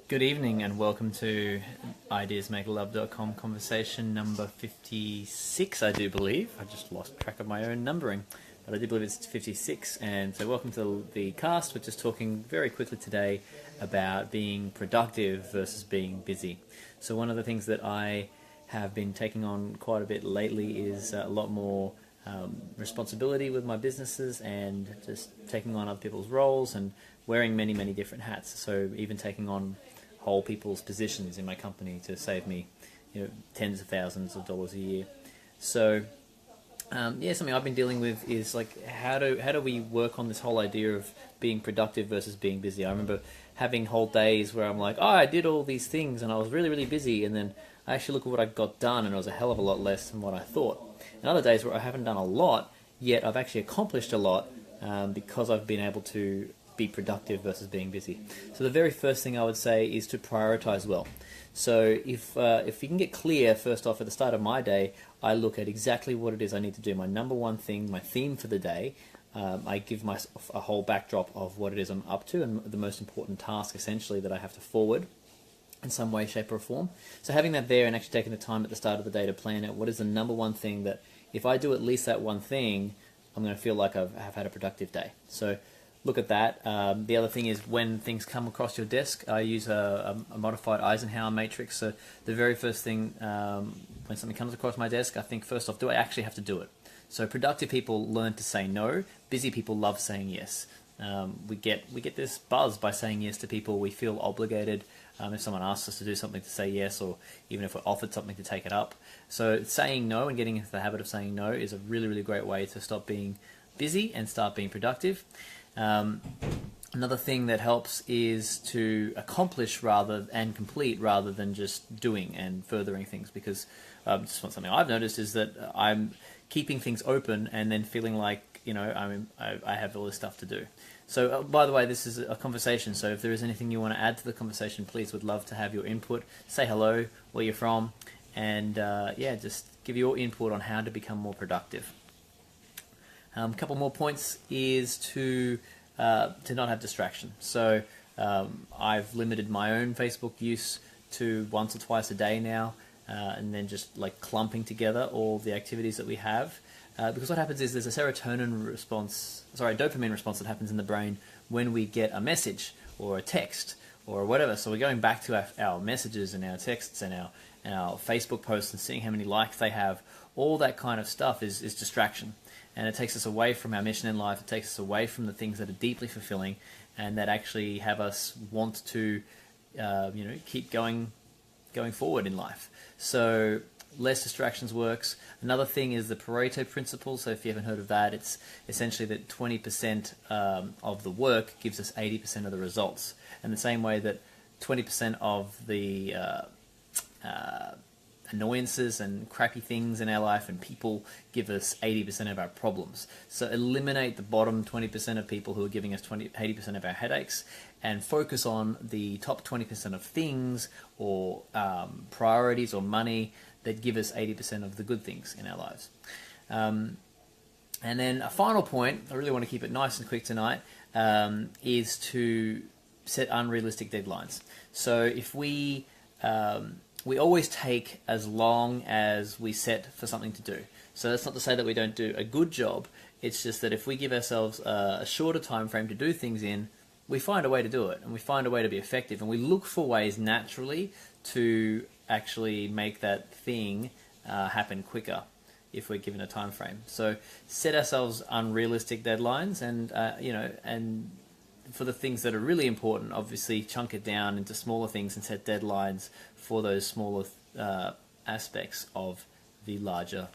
Good evening and welcome to ideasmakelove.com conversation number 56, I do believe. I just lost track of my own numbering, but I do believe it's 56. And so welcome to the cast. We're just talking very quickly today about being productive versus being busy. So one of the things that I have been taking on quite a bit lately is a lot more responsibility with my businesses and just taking on other people's roles and wearing many different hats. So even taking on whole people's positions in my company to save me, tens of thousands of dollars a year. So something I've been dealing with is like how do we work on this whole idea of being productive versus being busy. I remember having whole days where I'm like, I did all these things and I was really busy, and then I actually look at what I got done and it was a hell of a lot less than what I thought. And other days where I haven't done a lot, yet I've actually accomplished a lot because I've been able to be productive versus being busy. So the very first thing I would say is to prioritize well. So if you can get clear, first off, at the start of my day, I look at exactly what it is I need to do, my number one thing, my theme for the day. I give myself a whole backdrop of what it is I'm up to and the most important task, essentially, that I have to forward in some way, shape, or form. So having that there and actually taking the time at the start of the day to plan out what is the number one thing that if I do at least that one thing, I'm going to feel like I've had a productive day. So look at that. The other thing is when things come across your desk, I use a modified Eisenhower matrix. So the very first thing when something comes across my desk, I think first off, do I actually have to do it? So productive people learn to say no. Busy people love saying yes. We get this buzz by saying yes to people. We feel obligated if someone asks us to do something to say yes, or even if we're offered something to take it up. So saying no and getting into the habit of saying no is a really great way to stop being busy and start being productive. Another thing that helps is to accomplish and complete rather than just doing and furthering things, because just something I've noticed is that I'm keeping things open and then feeling like I have all this stuff to do. So by the way, this is a conversation, so if there is anything you want to add to the conversation, please, would love to have your input. Say hello, where you're from, and just give your input on how to become more productive. A couple more points is to not have distraction. So I've limited my own Facebook use to once or twice a day now, and then just like clumping together all the activities that we have. Because what happens is there's a dopamine response that happens in the brain when we get a message or a text or whatever. So we're going back to our messages and our texts and our Facebook posts and seeing how many likes they have. All that kind of stuff is distraction. And it takes us away from our mission in life. It takes us away from the things that are deeply fulfilling and that actually have us want to, keep going forward in life. So less distractions works. Another thing is the Pareto principle. So if you haven't heard of that, it's essentially that 20% of the work gives us 80% of the results. And the same way that 20% of the annoyances and crappy things in our life and people give us 80% of our problems. So eliminate the bottom 20% of people who are giving us 80% of our headaches and focus on the top 20% of things or priorities or money that give us 80% of the good things in our lives. And then a final point, I really want to keep it nice and quick tonight, is to set unrealistic deadlines. So if we always take as long as we set for something to do. So that's not to say that we don't do a good job. It's just that if we give ourselves a shorter time frame to do things in, we find a way to do it, and we find a way to be effective, and we look for ways naturally to actually make that thing happen quicker if we're given a time frame. So set ourselves unrealistic deadlines, and and for the things that are really important, obviously chunk it down into smaller things and set deadlines for those smaller aspects of the larger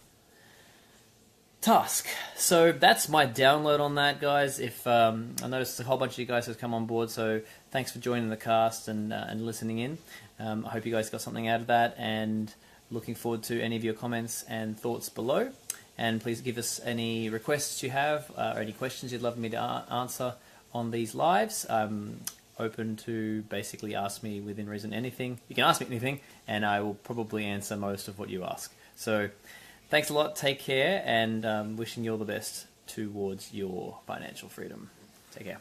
task. So that's my download on that, guys. If I noticed a whole bunch of you guys have come on board, so thanks for joining the cast and listening in. I hope you guys got something out of that, and looking forward to any of your comments and thoughts below. And please give us any requests you have or any questions you'd love me to answer on these lives. I'm open to basically ask me within reason anything. You can ask me anything, and I will probably answer most of what you ask. So thanks a lot, take care, and wishing you all the best towards your financial freedom. Take care.